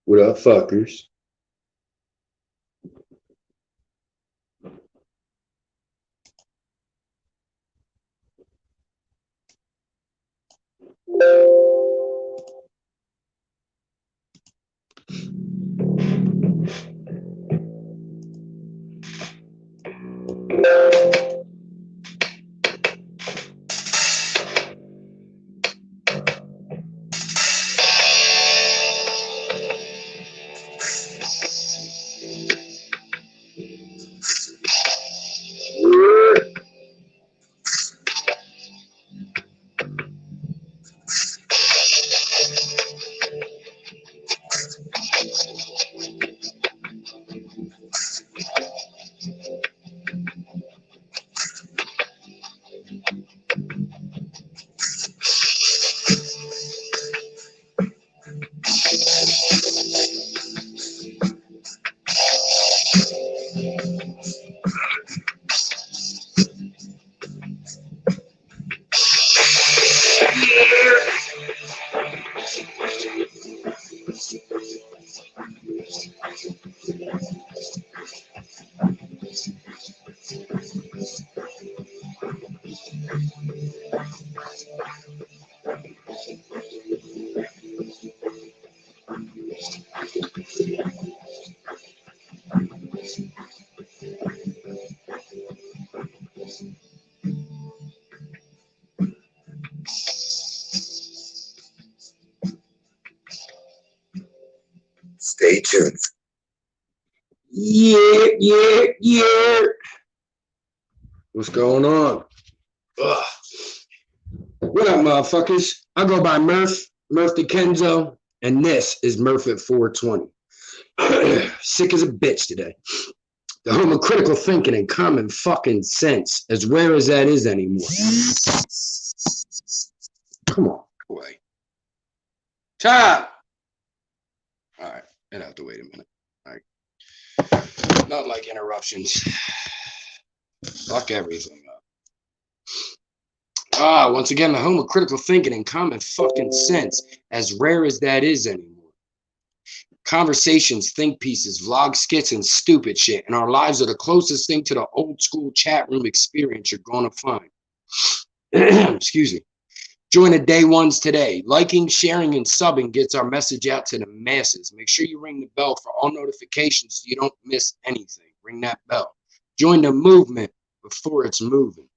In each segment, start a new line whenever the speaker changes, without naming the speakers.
What up, fuckers? Stay tuned. Yeah. What's going on? Ugh. What up, motherfuckers? I go by Murph DeKenzo, and this is Murph at 420. Sick as a bitch today. The home of critical thinking and common fucking sense, as rare as that is anymore. Come on, go away. Top! All right, I'd have to wait a minute. All right. Not like interruptions. Fuck everything up. Once again, the home of critical thinking and common fucking sense, as rare as that is anymore. Conversations, think pieces, vlog skits, and stupid shit in our lives are the closest thing to the old school chat room experience you're gonna find. Excuse me. Join the day ones today. Liking, sharing, and subbing gets our message out to the masses. Make sure you ring the bell for all notifications so you don't miss anything. Ring that bell. Join the movement before it's moving.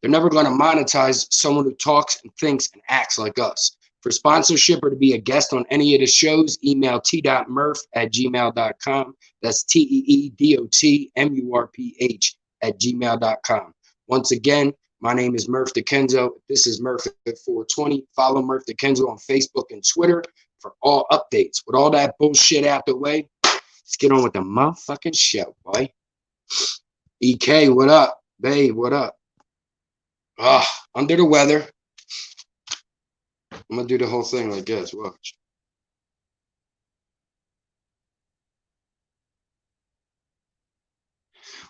They're never going to monetize someone who talks and thinks and acts like us. For sponsorship or to be a guest on any of the shows, email t.murph@gmail.com. That's TEEDOTMURPH@gmail.com. Once again, my name is Murph DeKenzo. This is Murph at 420. Follow Murph DeKenzo on Facebook and Twitter for all updates. With all that bullshit out the way, let's get on with the motherfucking show, boy. EK, what up? Babe, what up? Under the weather. I'm gonna do the whole thing like this. Watch.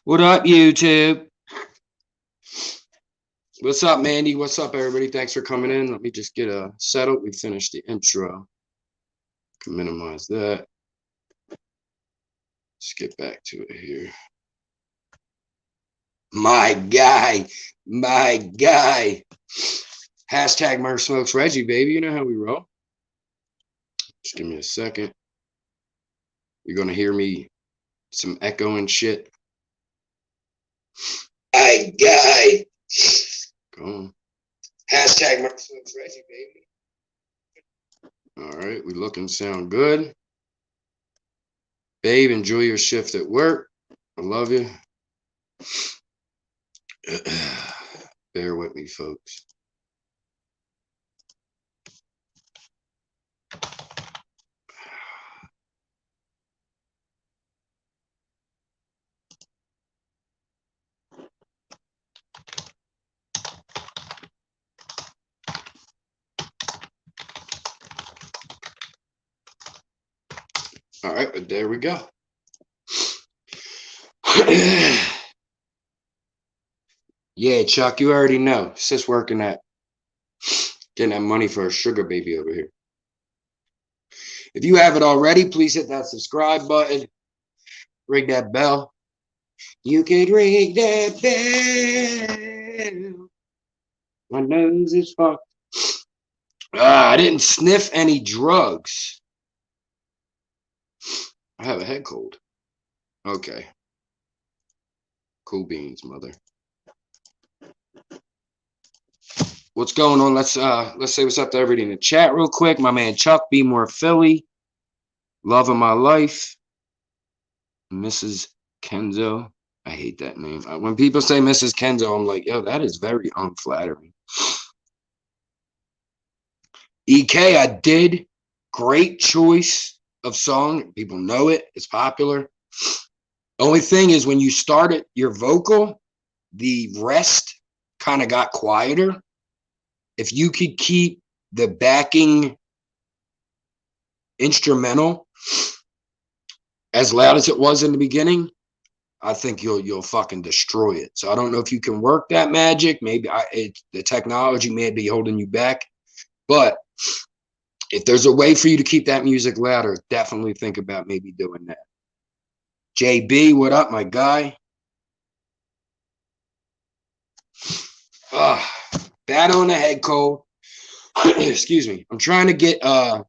What up, YouTube? What's up, Mandy? What's up, everybody? Thanks for coming in. Let me just get settled. We finished the intro. Can minimize that. Let's get back to it here. My guy. Hashtag Murph Smokes Reggie, baby. You know how we roll. Just give me a second. You're gonna hear me some echo and shit. My guy. Go on. Hashtag Murph Smokes Reggie, baby. All right, we look and sound good. Babe, enjoy your shift at work. I love you. Bear with me, folks. All right, but there we go. Yeah, Chuck, you already know. Sis working at getting that money for a sugar baby over here. If you haven't already, please hit that subscribe button. Ring that bell. You can ring that bell. My nose is fucked. I didn't sniff any drugs. I have a head cold. Okay. Cool beans, mother. What's going on? Let's say what's up to everybody in the chat real quick. My man Chuck, Be More Philly. Love of my life. Mrs. Kenzo. I hate that name. When people say Mrs. Kenzo, I'm like, yo, that is very unflattering. EK, I did. Great choice of song. People know it. It's popular. Only thing is when you started your vocal, the rest kind of got quieter. If you could keep the backing instrumental as loud as it was in the beginning, I think you'll fucking destroy it. So I don't know if you can work that magic. Maybe the technology may be holding you back. But if there's a way for you to keep that music louder, definitely think about maybe doing that. JB, what up, my guy? Bad on the head cold. Excuse me. I'm trying to get I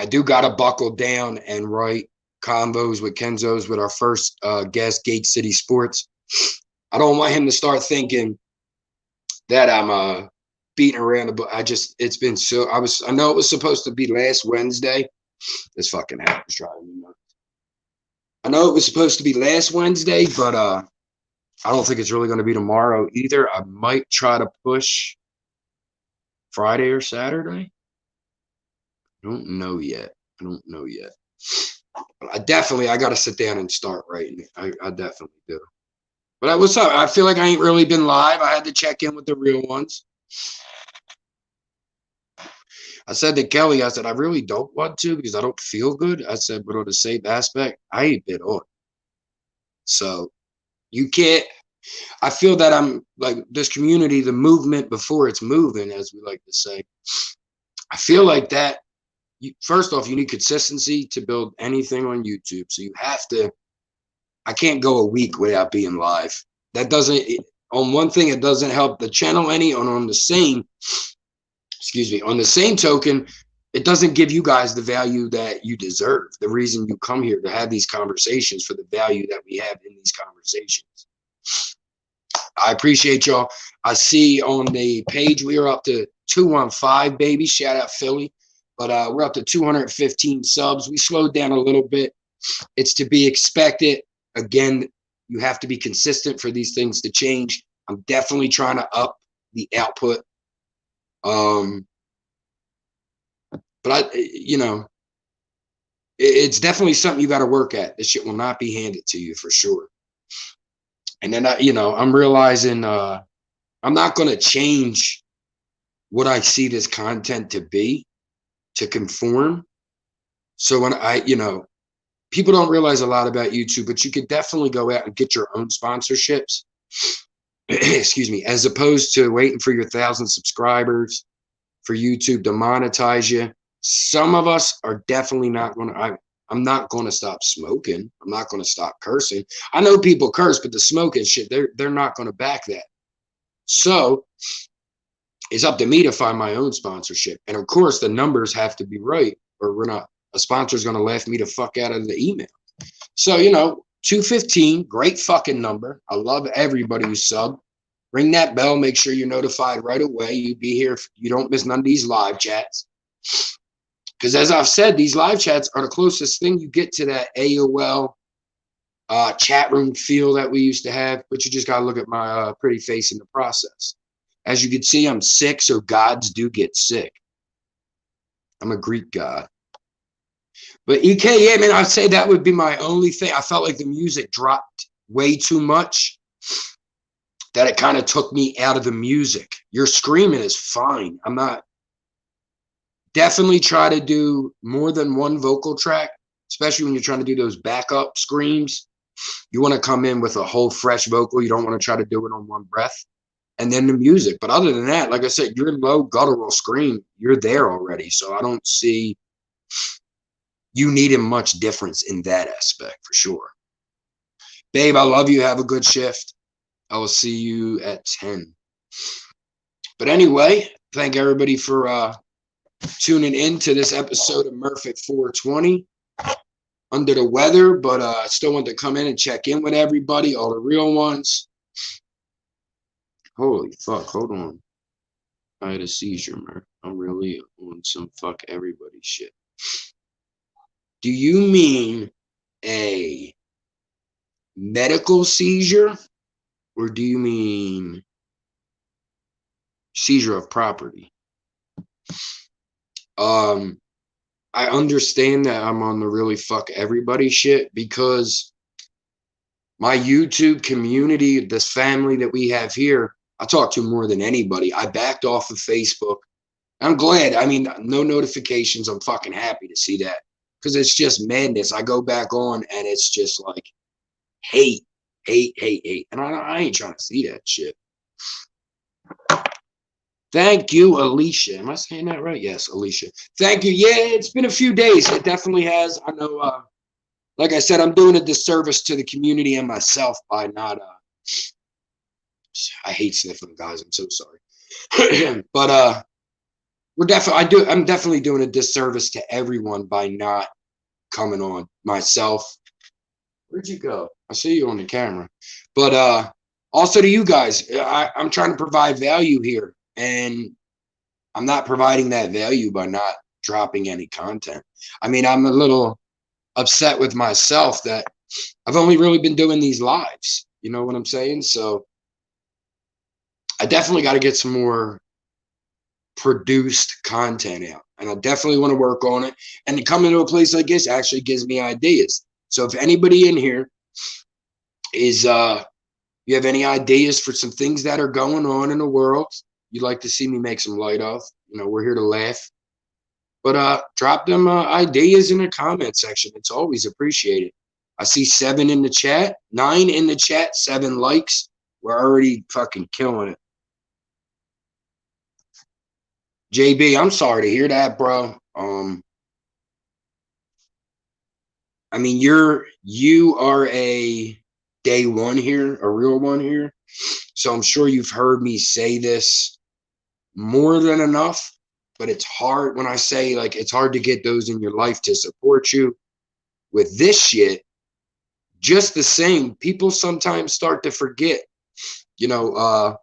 do gotta buckle down and write combos with Kenzo's with our first guest, Gate City Sports. I don't want him to start thinking that I'm beating around the bush. It's been so I know it was supposed to be last Wednesday. This fucking app is driving me nuts. I know it was supposed to be last Wednesday, but I don't think it's really going to be tomorrow either. I might try to push Friday or Saturday. I don't know yet. I got to sit down and start writing. I definitely do. But what's up? I feel like I ain't really been live. I had to check in with the real ones. I said to Kelly, I said, I really don't want to because I don't feel good. I said, but on the same aspect, I ain't been on. So you can't, I feel that I'm like this community, the movement before it's moving, as we like to say. I feel like that, first off, you need consistency to build anything on YouTube. So you have to, I can't go a week without being live. That doesn't, on one thing, it doesn't help the channel any, and on the same, on the same token, it doesn't give you guys the value that you deserve. The reason you come here to have these conversations for the value that we have in these conversations. I appreciate y'all. I see on the page we are up to 215, baby. Shout out Philly. But we're up to 215 subs. We slowed down a little bit. It's to be expected. Again, you have to be consistent for these things to change. I'm definitely trying to up the output. But it's definitely something you got to work at. This shit will not be handed to you for sure. And then I'm realizing I'm not going to change what I see this content to be to conform. So when people don't realize a lot about YouTube, but you could definitely go out and get your own sponsorships. Excuse me, as opposed to waiting for your 1,000 subscribers for YouTube to monetize you. Some of us are definitely not going to, I'm not going to stop smoking. I'm not going to stop cursing. I know people curse, but the smoking shit, they're not going to back that. So it's up to me to find my own sponsorship. And of course, the numbers have to be right, or a sponsor's going to laugh me the fuck out of the email. So, 215, great fucking number. I love everybody who sub. Ring that bell. Make sure you're notified right away. You be here. You don't miss none of these live chats. Because as I've said, these live chats are the closest thing you get to that AOL chat room feel that we used to have. But you just got to look at my pretty face in the process. As you can see, I'm sick, so gods do get sick. I'm a Greek god. But EK, yeah, man, I'd say that would be my only thing. I felt like the music dropped way too much, that it kind of took me out of the music. Your screaming is fine. I'm not. Definitely try to do more than one vocal track, especially when you're trying to do those backup screams. You want to come in with a whole fresh vocal. You don't want to try to do it on one breath. And then the music. But other than that, like I said, your low guttural scream, you're there already. So I don't see you needed much difference in that aspect for sure. Babe, I love you. Have a good shift. I will see you at 10. But anyway, thank everybody for tuning in to this episode of Murph at 420. Under the weather, but I still want to come in and check in with everybody, all the real ones. Holy fuck, hold on. I had a seizure, Murph. I'm really on some fuck everybody shit. Do you mean a medical seizure, or do you mean seizure of property? I understand that I'm on the really fuck everybody shit because my YouTube community, this family that we have here, I talk to more than anybody. I backed off of Facebook. I'm glad. I mean, no notifications. I'm fucking happy to see that because it's just madness. I go back on and it's just like hate. And I ain't trying to see that shit. Thank you, Alicia. Am I saying that right? Yes, Alicia. Thank you. Yeah, it's been a few days. It definitely has. I know, like I said, I'm doing a disservice to the community and myself by not, I hate sniffling, guys. I'm so sorry. But I'm definitely doing a disservice to everyone by not coming on myself. Where'd you go? I see you on the camera. But also to you guys, I'm trying to provide value here. And I'm not providing that value by not dropping any content. I mean, I'm a little upset with myself that I've only really been doing these lives. You know what I'm saying? So I definitely got to get some more produced content out. And I definitely want to work on it. And to come into a place like this actually gives me ideas. So if anybody in here is, you have any ideas for some things that are going on in the world, you'd like to see me make some light of, you know, we're here to laugh. But drop them ideas in the comment section. It's always appreciated. I see 7 in the chat, 9 in the chat, 7 likes. We're already fucking killing it. JB, I'm sorry to hear that, bro. I mean, you are a day one here, a real one here. So I'm sure you've heard me say this more than enough, but it's hard when I say, like, it's hard to get those in your life to support you with this shit. Just the same, people sometimes start to forget, you know,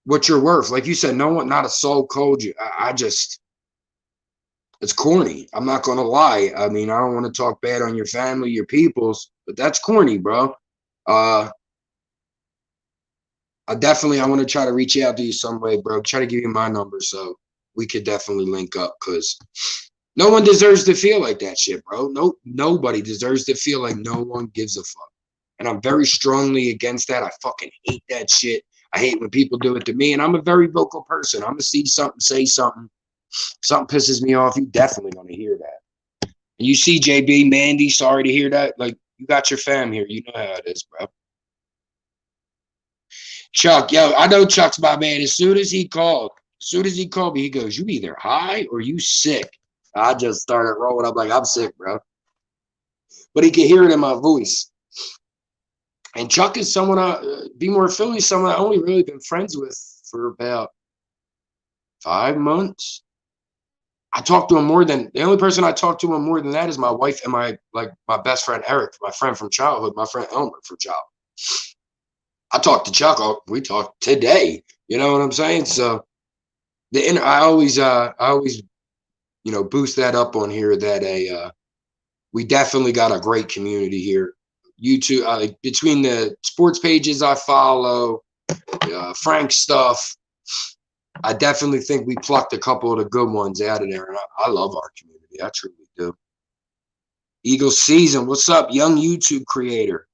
what you're worth. Like you said, no one, not a soul called you. I just, it's corny. I'm not going to lie. I mean, I don't want to talk bad on your family, your peoples, but that's corny, bro. I want to try to reach out to you some way, bro. Try to give you my number so we could definitely link up, because no one deserves to feel like that shit, bro. Nobody deserves to feel like no one gives a fuck. And I'm very strongly against that. I fucking hate that shit. I hate when people do it to me. And I'm a very vocal person. I'm going to see something, say something. Something pisses me off. You definitely going to hear that. And you see JB, Mandy, sorry to hear that. Like, you got your fam here. You know how it is, bro. Chuck, yo, I know Chuck's my man. As soon as he called me, he goes, you either high or you sick. I just started rolling up like, I'm sick, bro. But he could hear it in my voice. And Chuck is someone, Be More Philly, someone I only really been friends with for about 5 months. I talked to him the only person I talked to him more than that is my wife and my best friend, Eric, my friend from childhood, my friend Elmer from childhood. I talked to Chuck. We talked today. You know what I'm saying? So I always, you know, boost that up on here that we definitely got a great community here. YouTube, between the sports pages I follow, Frank's stuff, I definitely think we plucked a couple of the good ones out of there. And I love our community. I truly do. Eagle Season, what's up, young YouTube creator?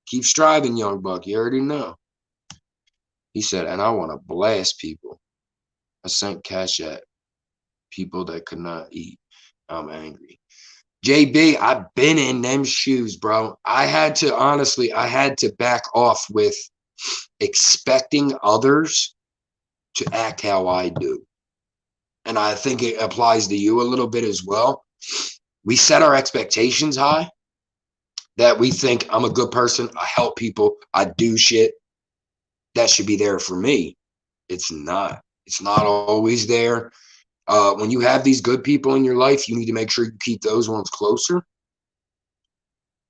Keep striving, young buck. You already know. He said, and I want to blast people. I sent cash at people that could not eat. I'm angry. JB, I've been in them shoes, bro. I had to back off with expecting others to act how I do. and I think it applies to you a little bit as well. We set our expectations high, that we think I'm a good person, I help people, I do shit. That should be there for me. It's not. It's not always there. When you have these good people in your life, you need to make sure you keep those ones closer.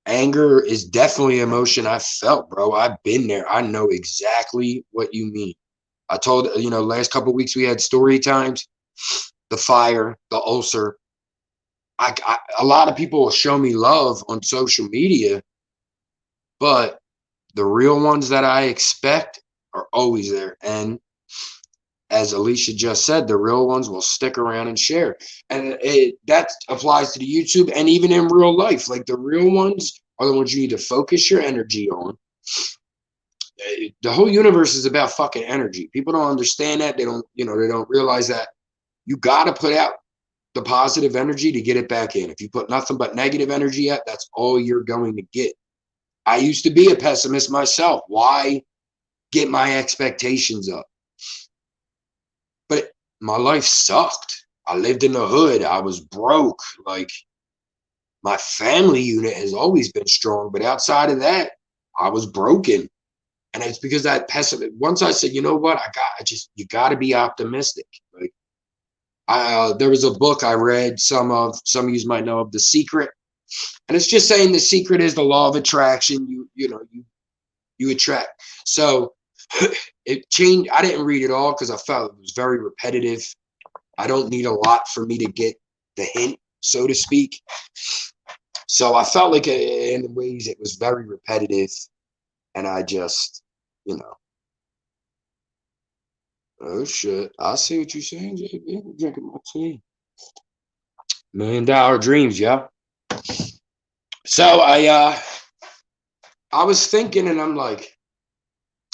Anger is definitely an emotion I felt, bro. I've been there. I know exactly what you mean. I told, last couple of weeks we had story times, the fire, the ulcer. A lot of people will show me love on social media, but the real ones that I expect are always there. And as Alicia just said, the real ones will stick around and share. And that applies to the YouTube and even in real life. Like the real ones are the ones you need to focus your energy on. The whole universe is about fucking energy. People don't understand that. They don't realize that you got to put out the positive energy to get it back in. If you put nothing but negative energy out, that's all you're going to get. I used to be a pessimist myself. Why get my expectations up? But my life sucked. I lived in the hood. I was broke. Like, my family unit has always been strong, but outside of that, I was broken. And it's because that pessimist. Once I said, you know what, you got to be optimistic. Like, there was a book I read. Some of you might know of, The Secret, and it's just saying the secret is the law of attraction. You attract. So it changed. I didn't read it all because I felt it was very repetitive. I don't need a lot for me to get the hint, so to speak. So I felt like in ways it was very repetitive, and I just, oh shit. I see what you're saying, JB. I'm drinking my tea. $1,000,000 dreams, yeah. So I was thinking, and I'm like,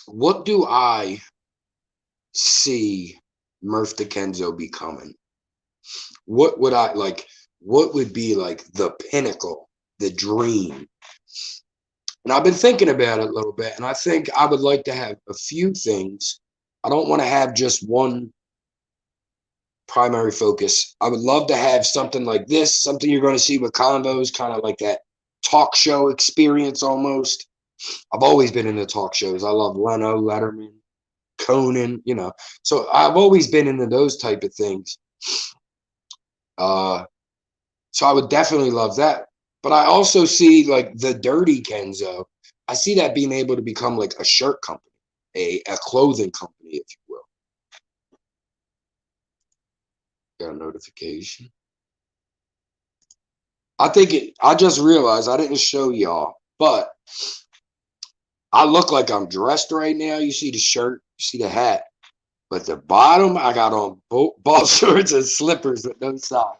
what do I see Murph DeKenzo becoming? What would I like? What would be like the pinnacle, the dream? And I've been thinking about it a little bit, and I think I would like to have a few things. I don't want to have just one primary focus. I would love to have something like this, something you're going to see with combos, kind of like that talk show experience almost. I've always been into talk shows. I love Leno, Letterman, Conan, So I've always been into those type of things. So I would definitely love that. But I also see like the Dirty Kenzo. I see that being able to become like a shirt company, a clothing company, if you will. Got a notification. I just realized I didn't show y'all, but I look like I'm dressed right now. You see the shirt, you see the hat, but the bottom, I got on ball shorts and slippers with no socks.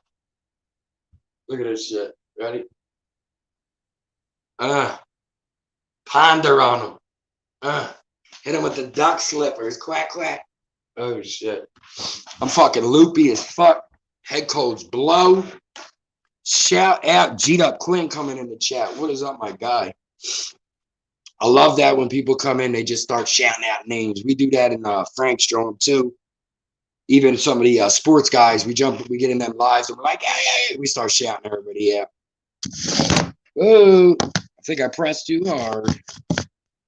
Look at this shit. Ready? Ponder on them. Hit him with the duck slippers. Quack, quack. Oh, shit. I'm fucking loopy as fuck. Head colds blow. Shout out G'd Up Quinn coming in the chat. What is up, my guy? I love that when people come in, they just start shouting out names. We do that in Frank's Strong too. Even some of the sports guys, we get in them lives, and we're like, hey, we start shouting everybody out. Whoa, I think I pressed too hard.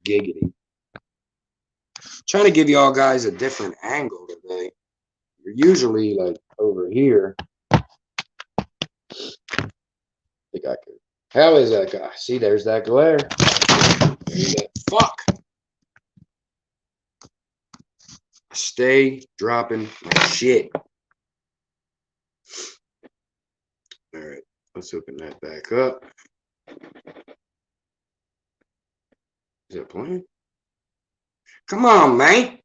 Giggity. Trying to give y'all guys a different angle today. You're usually like over here. I think I could. How is that guy? See, there's that glare. There's that. Fuck. Stay dropping my shit. All right, let's open that back up. Is it playing? Come on, man.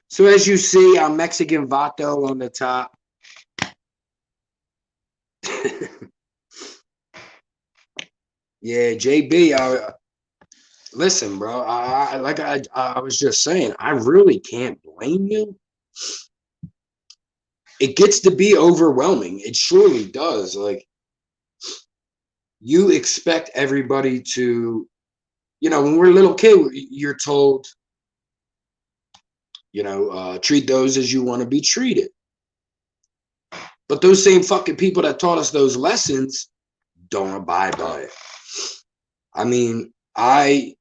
So as you see, I'm Mexican Vato on the top. Yeah, JB. Listen, bro. I was just saying, I really can't blame you. It gets to be overwhelming. It surely does. Like, you expect everybody to, when we're a little kid, you're told, treat those as you want to be treated. But those same fucking people that taught us those lessons don't abide by it. I mean, I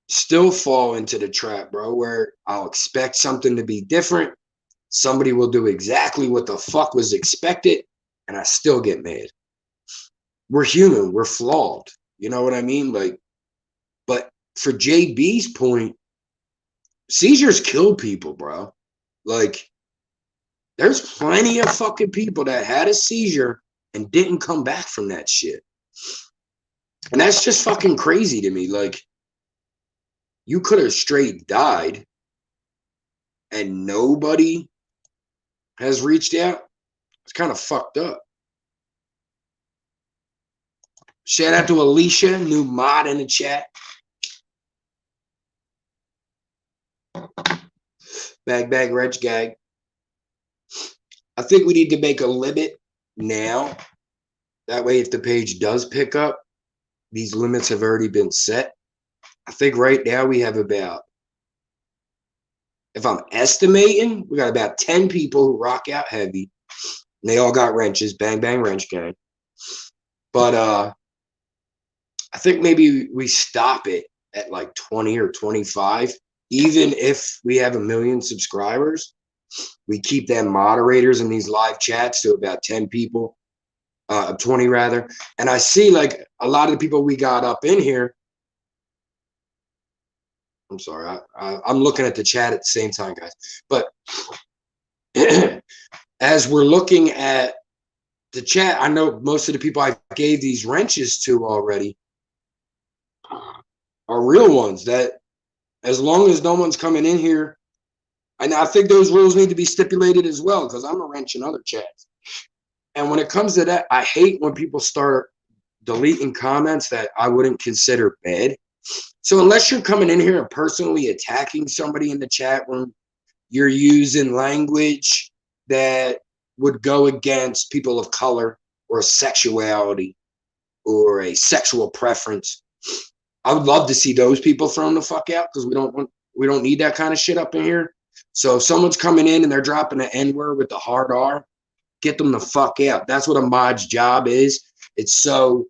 still fall into the trap, bro, where I'll expect something to be different. Somebody will do exactly what the fuck was expected, and I still get mad. We're human, we're flawed. You know what I mean? Like, but for JB's point, seizures kill people, bro. Like, there's plenty of fucking people that had a seizure and didn't come back from that shit. And that's just fucking crazy to me. Like, you could have straight died and nobody has reached out. It's kind of fucked up. Shout out to Alicia, new mod in the chat. Bag, wrench, gag. I think we need to make a limit now. That way, if the page does pick up, these limits have already been set. I think right now we have about, if I'm estimating, we got about 10 people who rock out heavy. And they all got wrenches. Bang, wrench, gang. But I think maybe we stop it at like 20 or 25. Even if we have 1 million subscribers, we keep them moderators in these live chats to about 10 people, 20 rather. And I see like a lot of the people we got up in here. I'm sorry, I'm looking at the chat at the same time, guys. But as we're looking at the chat, I know most of the people I gave these wrenches to already are real ones that, as long as no one's coming in here, and I think those rules need to be stipulated as well, because I'm a wrench in other chats. And when it comes to that, I hate when people start deleting comments that I wouldn't consider bad. So unless you're coming in here and personally attacking somebody in the chat room, you're using language that would go against people of color or sexuality or a sexual preference. I would love to see those people thrown the fuck out, because we don't need that kind of shit up in here. So if someone's coming in and they're dropping an N-word with the hard R, get them the fuck out. That's what a mod's job is. It's so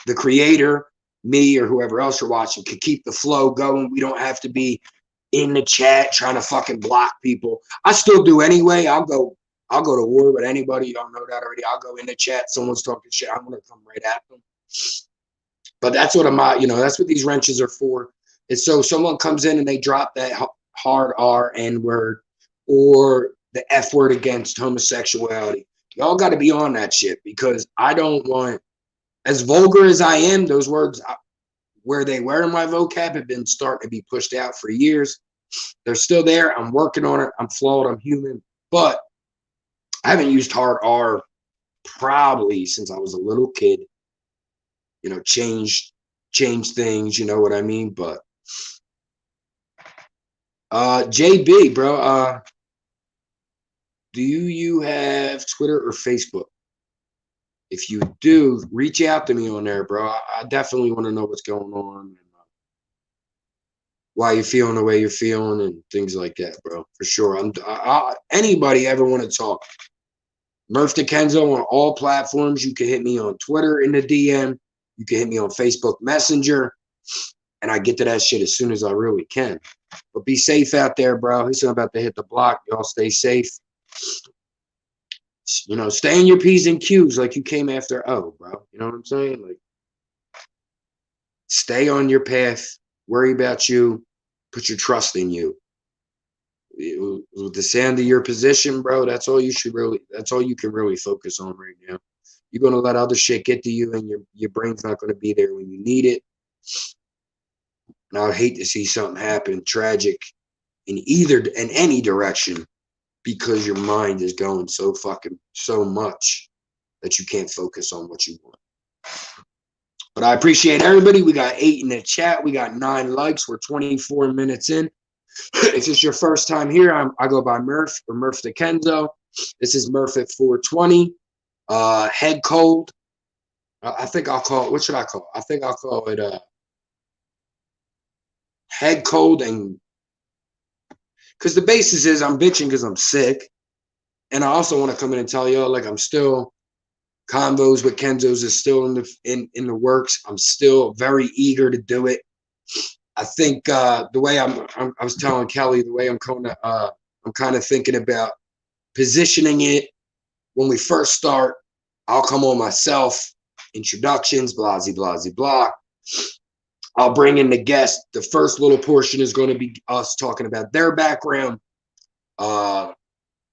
the creator, me or whoever else you're watching, can keep the flow going. We don't have to be in the chat trying to fucking block people. I still do anyway. I'll go to war with anybody. You don't know that already. I'll go in the chat. Someone's talking shit, I'm gonna come right at them. But that's what that's what these wrenches are for. It's so someone comes in and they drop that hard R, N-word, or the F word against homosexuality. Y'all got to be on that shit, because I don't want, as vulgar as I am, those words where they were in my vocab have been starting to be pushed out for years. They're still there. I'm working on it. I'm flawed. I'm human. But I haven't used hard R probably since I was a little kid. Change things, you know what I mean? But JB, bro, do you have Twitter or Facebook? If you do, reach out to me on there, bro. I definitely want to know what's going on and why you're feeling the way you're feeling and things like that, bro. For sure. Anybody ever want to talk? Murph DeKenzo on all platforms. You can hit me on Twitter in the DM. You can hit me on Facebook Messenger. And I get to that shit as soon as I really can. But be safe out there, bro. He's about to hit the block. Y'all stay safe. Stay in your P's and Q's like you came after O, bro. You know what I'm saying? Like, stay on your path. Worry about you. Put your trust in you. With the sound of your position, bro, that's all you can really focus on right now. You're going to let other shit get to you, and your brain's not going to be there when you need it. And I would hate to see something happen tragic in any direction, because your mind is going so much that you can't focus on what you want. But I appreciate everybody. We got 8 in the chat. We got 9 likes. We're 24 minutes in. If it's your first time here, I go by Murph or Murph DeKenzo. This is Murph at 420. Head cold. I think I'll call it, what should I call it? I think I'll call it head cold and Because the basis is I'm bitching because I'm sick. And I also want to come in and tell y'all, like, I'm still convos with Kenzo's is still in the works. I'm still very eager to do it. I think the way I was telling Kelly, the way I'm kind of thinking about positioning it when we first start. I'll come on myself, introductions, blah, blah, blah, blah. I'll bring in the guest. The first little portion is going to be us talking about their background, a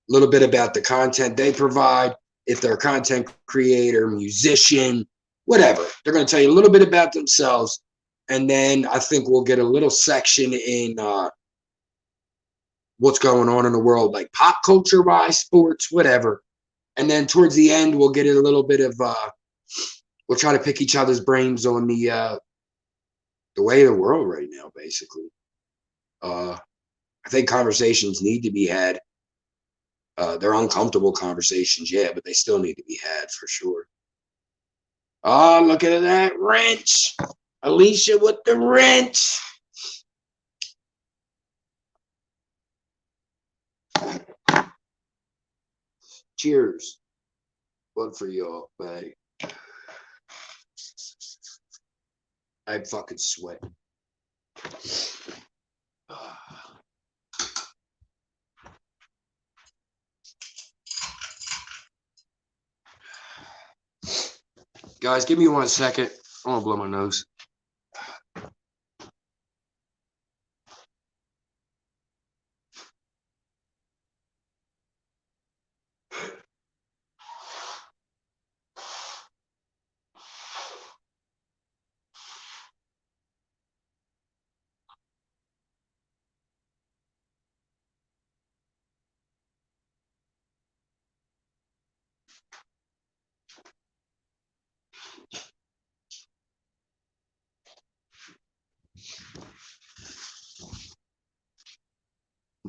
little bit about the content they provide, if they're a content creator, musician, whatever. They're going to tell you a little bit about themselves. And then I think we'll get a little section in what's going on in the world, like pop culture wise, sports, whatever. And then towards the end, we'll get a little bit of, we'll try to pick each other's brains on the way of the world right now, basically. I think conversations need to be had. They're uncomfortable conversations, yeah, but they still need to be had for sure. Oh, look at that wrench. Alicia with the wrench. Cheers. One for y'all, man. I'm fucking sweating. Guys, give me 1 second. I want to blow my nose.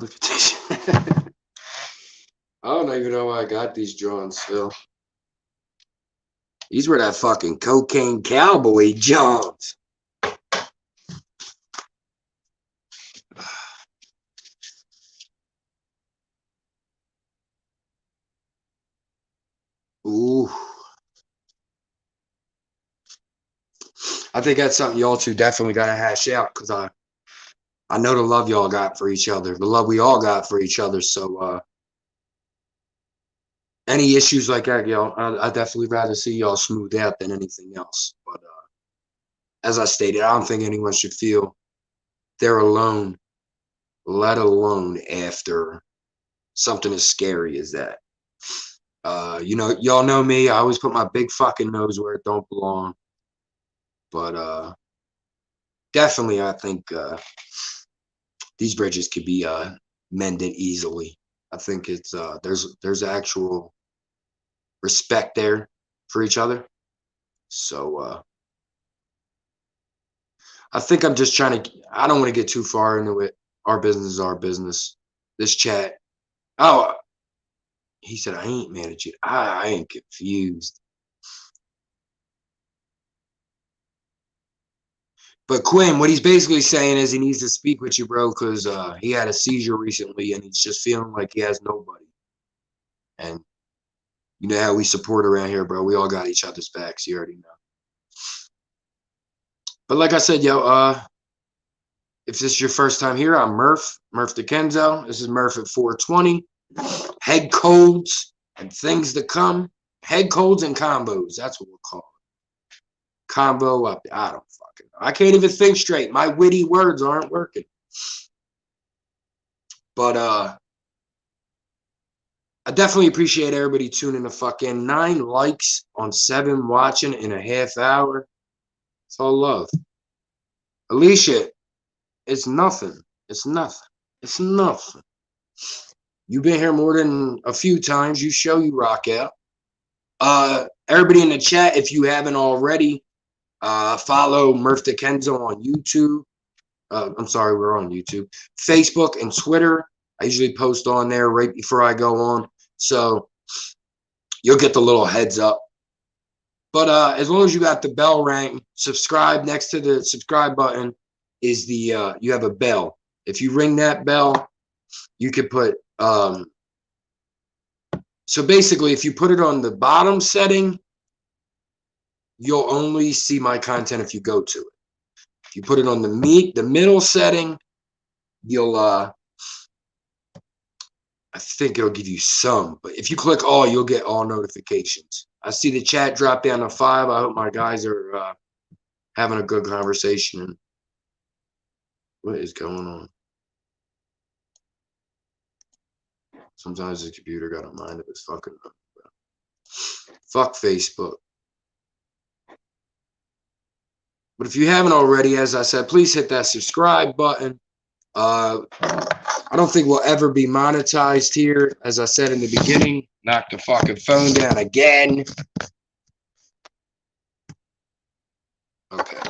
Look at this. I don't even know why I got these Johns still. These were that fucking cocaine cowboy Johns. Ooh. I think that's something y'all two definitely got to hash out, because I know the love y'all got for each other, the love we all got for each other. So any issues like that, y'all, I definitely rather see y'all smooth out than anything else. But as I stated, I don't think anyone should feel they're alone, let alone after something as scary as that. You know, y'all know me. I always put my big fucking nose where it don't belong. But definitely, I think these bridges could be mended easily. I think it's there's actual respect there for each other. So I think I'm just trying to. I don't want to get too far into it. Our business is our business. This chat. Oh, he said I ain't mad at you. I ain't confused. But Quinn, what he's basically saying is he needs to speak with you, bro, because he had a seizure recently and he's just feeling like he has nobody. And you know how we support around here, bro. We all got each other's backs. You already know. But like I said, yo, if this is your first time here, I'm Murph DeKenzo. This is Murph at 420. Head colds and things to come. Head colds and combos. That's what we'll call it. Combo up. I don't fucking know. I can't even think straight. My witty words aren't working. But I definitely appreciate everybody tuning the fuck in. 9 likes on 7 watching in a half hour. It's all love. Alicia, it's nothing. It's nothing. It's nothing. You've been here more than a few times. You show you rock out. Everybody in the chat, if you haven't already, follow Murph DeKenzo on YouTube. I'm sorry, we're on YouTube. Facebook and Twitter. I usually post on there right before I go on. So you'll get the little heads up. But as long as you got the bell rang, subscribe. Next to the subscribe button is the you have a bell. If you ring that bell, You could put, so basically, if you put it on the bottom setting, you'll only see my content if you go to it. If you put it on the middle setting, you'll, I think it'll give you some, but if you click all, you'll get all notifications. I see the chat drop down to 5. I hope my guys are having a good conversation. What is going on? Sometimes the computer got a mind of its fucking own. Fuck Facebook. But if you haven't already, as I said, please hit that subscribe button. I don't think we'll ever be monetized here. As I said in the beginning, knock the fucking phone down again. Okay.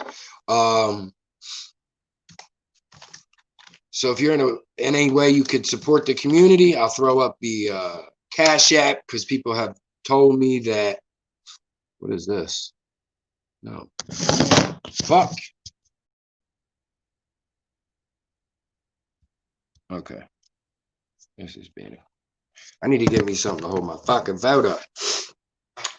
So if you're in any way you could support the community, I'll throw up the Cash App, because people have told me that. What is this? No. Fuck. Okay. This is better. I need to get me something to hold my fucking phone up.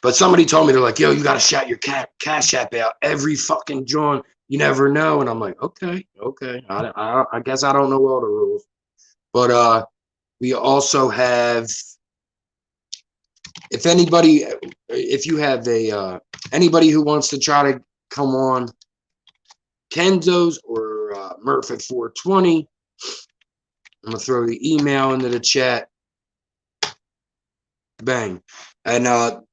But somebody told me, they're like, yo, you got to shout your Cash App out every fucking joint. You never know. And I'm like, okay. I guess I don't know all the rules. But we also have, if you have anybody who wants to try to come on Kenzo's or Murph at 420, I'm gonna throw the email into the chat. Bang. And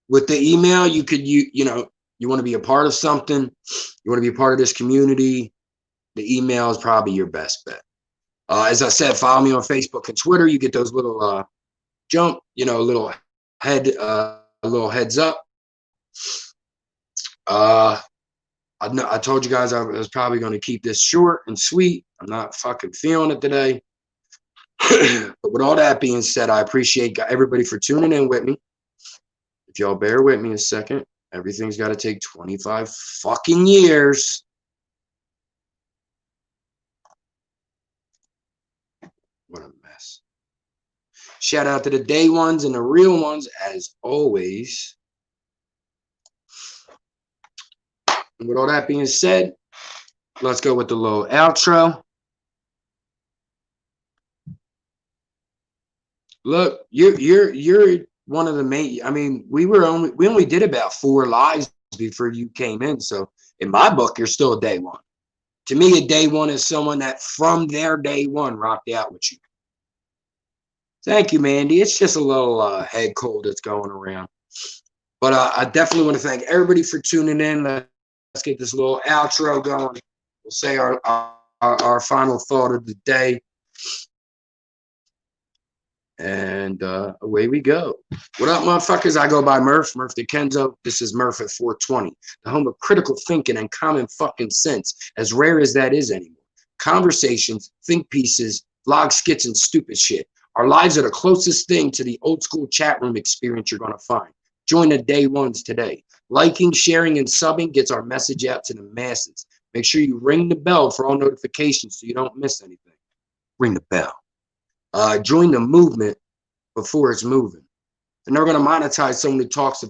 with the email, you could you want to be a part of something, you want to be a part of this community, the email is probably your best bet. As I said, follow me on Facebook and Twitter. You get those little a little heads up. I told you guys I was probably going to keep this short and sweet. I'm not fucking feeling it today. But with all that being said, I appreciate everybody for tuning in with me. If y'all bear with me a second, everything's got to take 25 fucking years. What a mess. Shout out to the day ones and the real ones, as always. And with all that being said, let's go with the little outro. Look, you're one of the main. I mean, we only did about 4 lives before you came in. So in my book, you're still a day one. To me, a day one is someone that from their day one rocked out with you. Thank you, Mandy. It's just a little head cold that's going around. But I definitely want to thank everybody for tuning in. Let's get this little outro going. We'll say our final thought of the day. And away we go. What up, motherfuckers? I go by Murph the Kenzo. This is Murph at 420, the home of critical thinking and common fucking sense, as rare as that is anymore. Conversations, think pieces, vlog skits, and stupid shit. Our lives are the closest thing to the old school chat room experience you're going to find. Join the day ones today. Liking, sharing, and subbing gets our message out to the masses. Make sure you ring the bell for all notifications so you don't miss anything. Ring the bell. Join the movement before it's moving. They're never going to monetize someone who talks,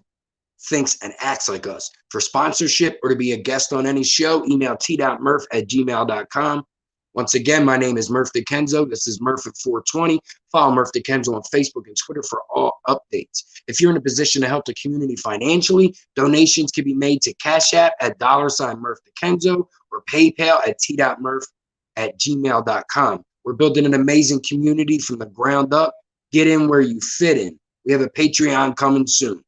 thinks, and acts like us. For sponsorship or to be a guest on any show, email t.murph@gmail.com. Once again, my name is Murph the Kenzo. This is Murph at 420. Follow Murph the Kenzo on Facebook and Twitter for all updates. If you're in a position to help the community financially, donations can be made to Cash App at $Murph the Kenzo or PayPal at t.murph@gmail.com. We're building an amazing community from the ground up. Get in where you fit in. We have a Patreon coming soon.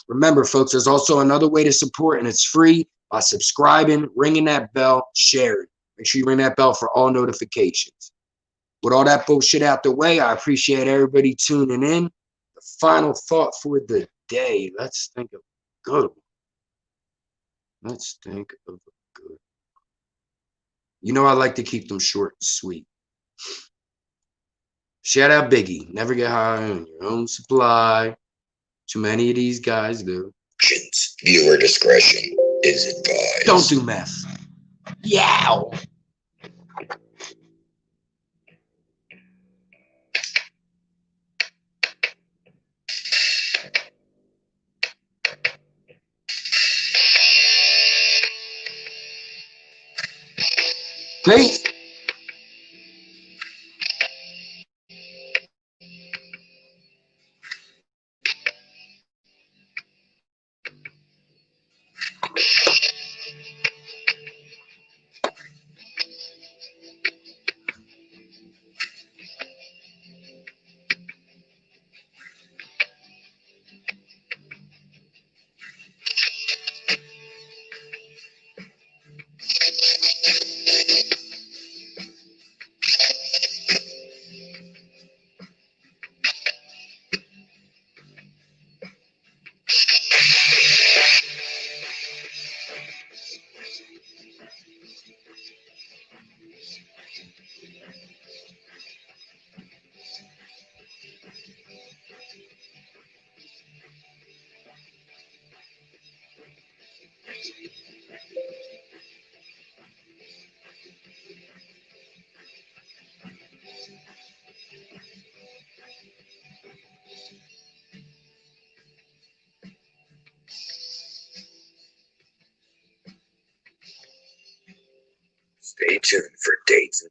Remember, folks, there's also another way to support, and it's free, by subscribing, ringing that bell, sharing. Make sure you ring that bell for all notifications. With all that bullshit out the way, I appreciate everybody tuning in. The final thought for the day. Let's think of a good one. Let's think of a good one. You know I like to keep them short and sweet. Shout out Biggie. Never get high on your own supply. Too many of these guys do.
Viewer discretion is advised.
Don't do meth. Yow. Peace.
Stay tuned for dates and